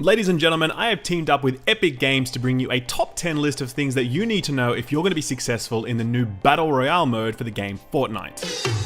Ladies and gentlemen, I have teamed up with Epic Games to bring you a top 10 list of things that you need to know if you're going to be successful in the new Battle Royale mode for the game Fortnite.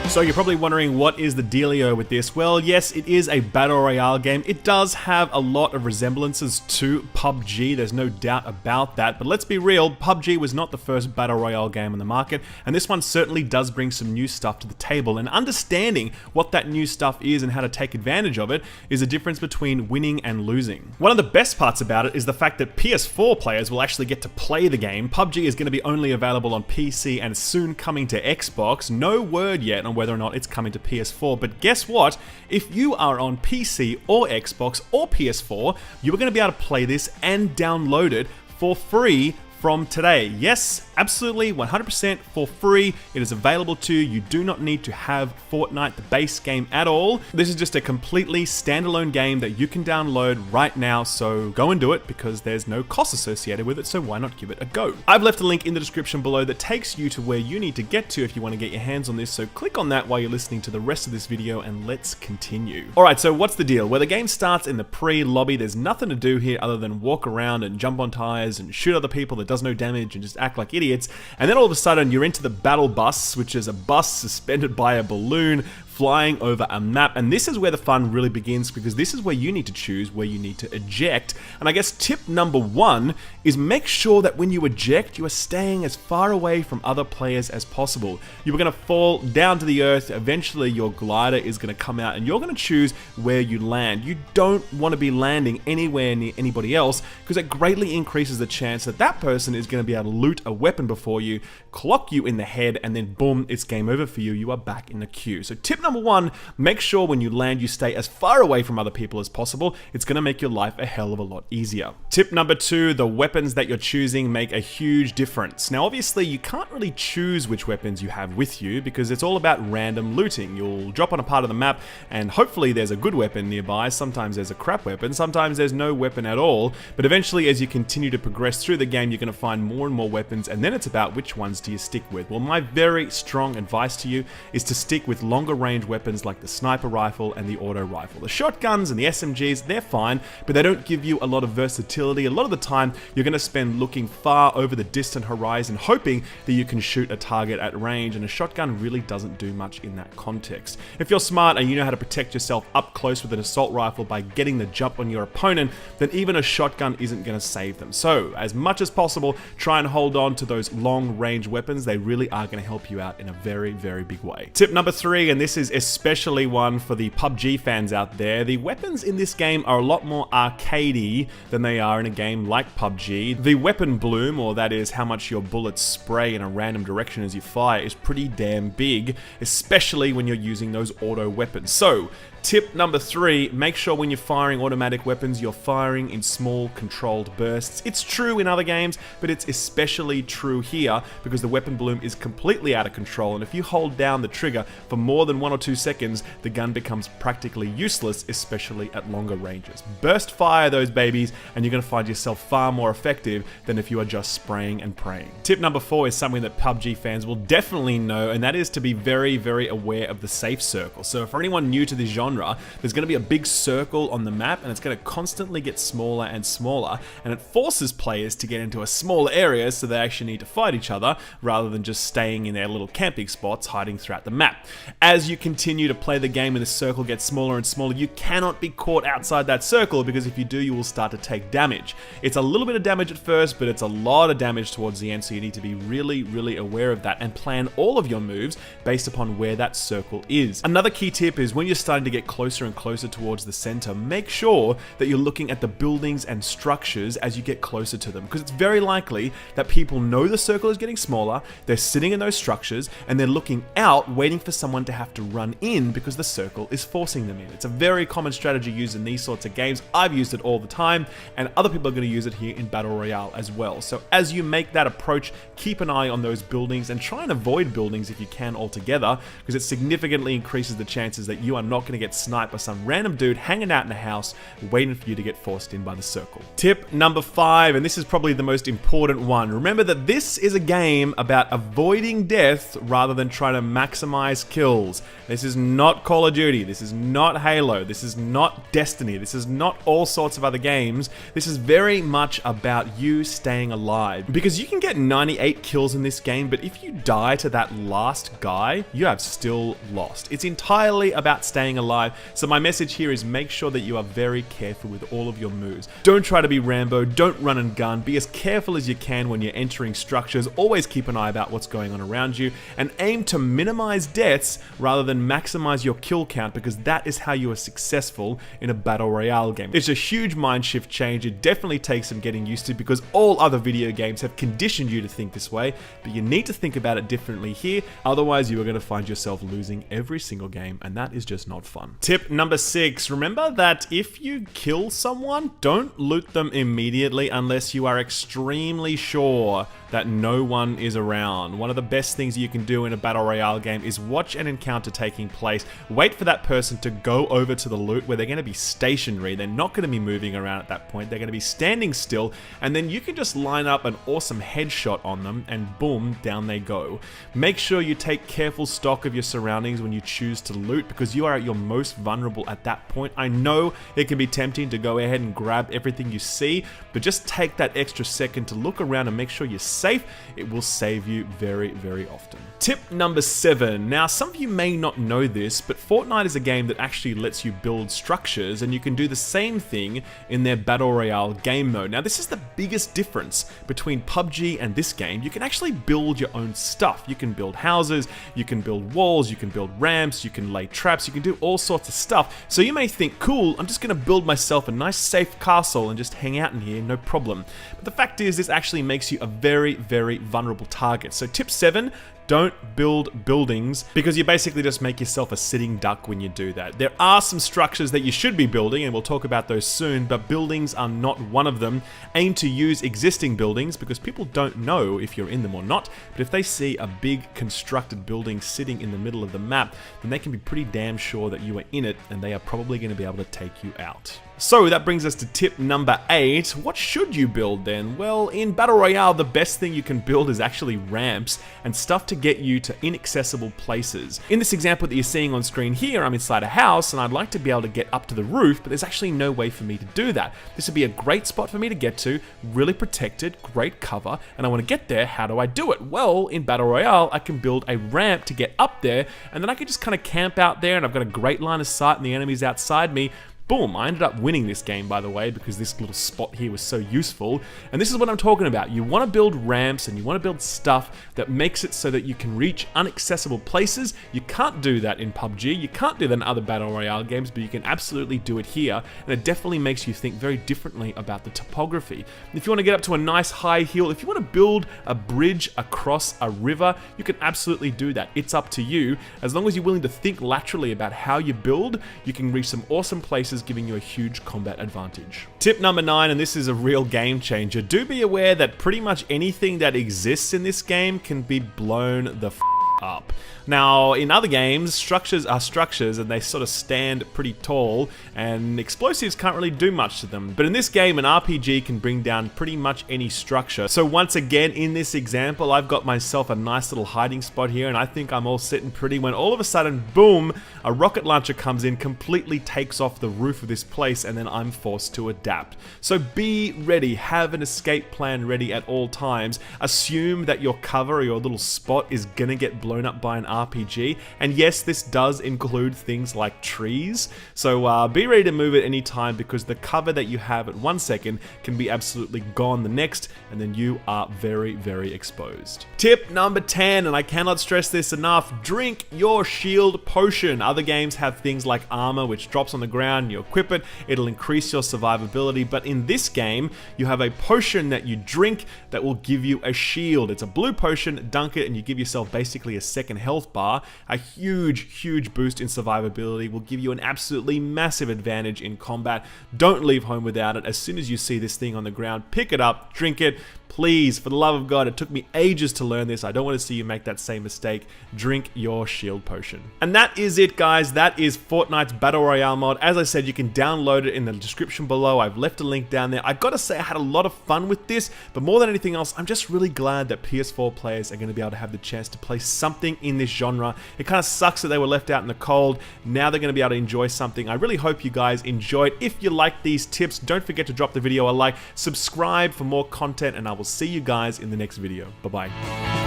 So you're probably wondering, what is the dealio with this? Well, yes, it is a Battle Royale game. It does have a lot of resemblances to PUBG, there's no doubt about that, but let's be real, PUBG was not the first Battle Royale game on the market, and this one certainly does bring some new stuff to the table, and understanding what that new stuff is and how to take advantage of it is a difference between winning and losing. One of the best parts about it is the fact that PS4 players will actually get to play the game. PUBG is going to be only available on PC and soon coming to Xbox. No word yet on whether or not it's coming to PS4, but guess what? If you are on PC or Xbox or PS4, you are going to be able to play this and download it for free from today. Yes, absolutely, 100% for free. It is available to you. You do not need to have Fortnite, the base game, at all. This is just a completely standalone game that you can download right now, so go and do it because there's no cost associated with it, so why not give it a go? I've left a link in the description below that takes you to where you need to get to if you want to get your hands on this, so click on that while you're listening to the rest of this video and let's continue. Alright, so what's the deal? Where the game starts in the pre-lobby, there's nothing to do here other than walk around and jump on tires and shoot other people that does no damage and just act like idiots, and then all of a sudden you're into the battle bus, which is a bus suspended by a balloon flying over a map, and this is where the fun really begins because this is where you need to choose where you need to eject. And I guess tip number one is make sure that when you eject, you are staying as far away from other players as possible. You are going to fall down to the earth, eventually your glider is going to come out and you're going to choose where you land. You don't want to be landing anywhere near anybody else because it greatly increases the chance that that person is going to be able to loot a weapon before you, clock you in the head, and then boom, it's game over for you. You are back in the queue. So tip number one, make sure when you land you stay as far away from other people as possible. It's going to make your life a hell of a lot easier. Tip number two, the weapons that you're choosing make a huge difference. Now obviously you can't really choose which weapons you have with you because it's all about random looting. You'll drop on a part of the map and hopefully there's a good weapon nearby. Sometimes there's a crap weapon, sometimes there's no weapon at all, but eventually as you continue to progress through the game you're going to find more and more weapons, and then it's about which ones do you stick with. Well, my very strong advice to you is to stick with longer range weapons like the sniper rifle and the auto rifle. The shotguns and the SMGs, they're fine, but they don't give you a lot of versatility. A lot of the time, you're going to spend looking far over the distant horizon, hoping that you can shoot a target at range, and a shotgun really doesn't do much in that context. If you're smart and you know how to protect yourself up close with an assault rifle by getting the jump on your opponent, then even a shotgun isn't going to save them. So, as much as possible, try and hold on to those long range weapons. They really are going to help you out in a very, very big way. Tip number three, and this is especially one for the PUBG fans out there, the weapons in this game are a lot more arcadey than they are in a game like PUBG. The weapon bloom, or that is how much your bullets spray in a random direction as you fire, is pretty damn big, especially when you're using those auto weapons. So, tip number three, make sure when you're firing automatic weapons, you're firing in small, controlled bursts. It's true in other games, but it's especially true here because the weapon bloom is completely out of control, and if you hold down the trigger for more than 1 or 2 seconds, the gun becomes practically useless, especially at longer ranges. Burst fire those babies, and you're going to find yourself far more effective than if you are just spraying and praying. Tip number four is something that PUBG fans will definitely know, and that is to be very, very aware of the safe circle. So for anyone new to this genre, there's going to be a big circle on the map and it's going to constantly get smaller and smaller, and it forces players to get into a smaller area so they actually need to fight each other rather than just staying in their little camping spots hiding throughout the map. As you continue to play the game and the circle gets smaller and smaller, you cannot be caught outside that circle because if you do, you will start to take damage. It's a little bit of damage at first, but it's a lot of damage towards the end, so you need to be really, really aware of that and plan all of your moves based upon where that circle is. Another key tip is when you're starting to get closer and closer towards the center, make sure that you're looking at the buildings and structures as you get closer to them, because it's very likely that people know the circle is getting smaller, they're sitting in those structures, and they're looking out waiting for someone to have to run in because the circle is forcing them in. It's a very common strategy used in these sorts of games. I've used it all the time, and other people are going to use it here in Battle Royale as well. So as you make that approach, keep an eye on those buildings and try and avoid buildings if you can altogether, because it significantly increases the chances that you are not going to get get sniped by some random dude hanging out in a house, waiting for you to get forced in by the circle. Tip number 5, and this is probably the most important one. Remember that this is a game about avoiding death rather than trying to maximize kills. This is not Call of Duty, this is not Halo, this is not Destiny, this is not all sorts of other games. This is very much about you staying alive. Because you can get 98 kills in this game, but if you die to that last guy, you have still lost. It's entirely about staying alive, so my message here is make sure that you are very careful with all of your moves. Don't try to be Rambo, don't run and gun, be as careful as you can when you're entering structures, always keep an eye about what's going on around you, and aim to minimize deaths rather than maximize your kill count, because that is how you are successful in a Battle Royale game. It's a huge mind shift change, it definitely takes some getting used to because all other video games have conditioned you to think this way, but you need to think about it differently here, otherwise you are going to find yourself losing every single game, and that is just not fun. Tip number 6, remember that if you kill someone, don't loot them immediately unless you are extremely sure that no one is around. One of the best things you can do in a Battle Royale game is watch an encounter taking place, wait for that person to go over to the loot where they're going to be stationary, they're not going to be moving around at that point, they're going to be standing still, and then you can just line up an awesome headshot on them and boom, down they go. Make sure you take careful stock of your surroundings when you choose to loot because you are at your most vulnerable at that point. I know it can be tempting to go ahead and grab everything you see, but just take that extra second to look around and make sure you're safe. It will save you very, very often. Tip number 7. Now, some of you may not know this, but Fortnite is a game that actually lets you build structures, and you can do the same thing in their Battle Royale game mode. Now, this is the biggest difference between PUBG and this game. You can actually build your own stuff. You can build houses, you can build walls, you can build ramps, you can lay traps, you can do all sorts of stuff. So you may think, cool, I'm just going to build myself a nice safe castle and just hang out in here, no problem. But the fact is, this actually makes you a very, very vulnerable target. So tip 7, don't build buildings because you basically just make yourself a sitting duck when you do that. There are some structures that you should be building, and we'll talk about those soon, but buildings are not one of them. Aim to use existing buildings because people don't know if you're in them or not, but if they see a big constructed building sitting in the middle of the map, then they can be pretty damn sure that you are in it, and they are probably going to be able to take you out. So that brings us to tip number 8. What should you build then? Well, in Battle Royale, the best thing you can build is actually ramps and stuff to get you to inaccessible places. In this example that you're seeing on screen here, I'm inside a house and I'd like to be able to get up to the roof, but there's actually no way for me to do that. This would be a great spot for me to get to, really protected, great cover, and I want to get there. How do I do it? Well, in Battle Royale, I can build a ramp to get up there, and then I can just kind of camp out there, and I've got a great line of sight and the enemies outside me. Boom, I ended up winning this game, by the way, because this little spot here was so useful. And this is what I'm talking about. You want to build ramps and you want to build stuff that makes it so that you can reach inaccessible places. You can't do that in PUBG. You can't do that in other Battle Royale games, but you can absolutely do it here. And it definitely makes you think very differently about the topography. If you want to get up to a nice high hill, if you want to build a bridge across a river, you can absolutely do that. It's up to you. As long as you're willing to think laterally about how you build, you can reach some awesome places, giving you a huge combat advantage. Tip number 9, and this is a real game changer. Do be aware that pretty much anything that exists in this game can be blown the f up. Now, in other games, structures are structures and they sort of stand pretty tall and explosives can't really do much to them. But in this game, an RPG can bring down pretty much any structure. So once again, in this example, I've got myself a nice little hiding spot here and I think I'm all sitting pretty when all of a sudden, boom, a rocket launcher comes in, completely takes off the roof of this place, and then I'm forced to adapt. So be ready, have an escape plan ready at all times. Assume that your cover or your little spot is gonna get blown up by an RPG, and yes, this does include things like trees, so be ready to move at any time because the cover that you have at 1 second can be absolutely gone the next, and then you are very, very exposed. Tip number 10, and I cannot stress this enough, drink your shield potion. Other games have things like armor which drops on the ground, you equip it, it'll increase your survivability, but in this game, you have a potion that you drink that will give you a shield. It's a blue potion, dunk it, and you give yourself basically a second health bar, a huge boost in survivability, will give you an absolutely massive advantage in combat. Don't leave home without it. As soon as you see this thing on the ground, pick it up, drink it. Please, for the love of God, it took me ages to learn this. I don't want to see you make that same mistake. Drink your shield potion. And that is it, guys. That is Fortnite's Battle Royale mod. As I said, you can download it in the description below. I've left a link down there. I gotta say, I had a lot of fun with this, but more than anything else, I'm just really glad that PS4 players are going to be able to have the chance to play something in this genre. It kind of sucks that they were left out in the cold. Now they're going to be able to enjoy something. I really hope you guys enjoyed. If you like these tips, don't forget to drop the video a like, subscribe for more content, and I will see you guys in the next video. Bye-bye.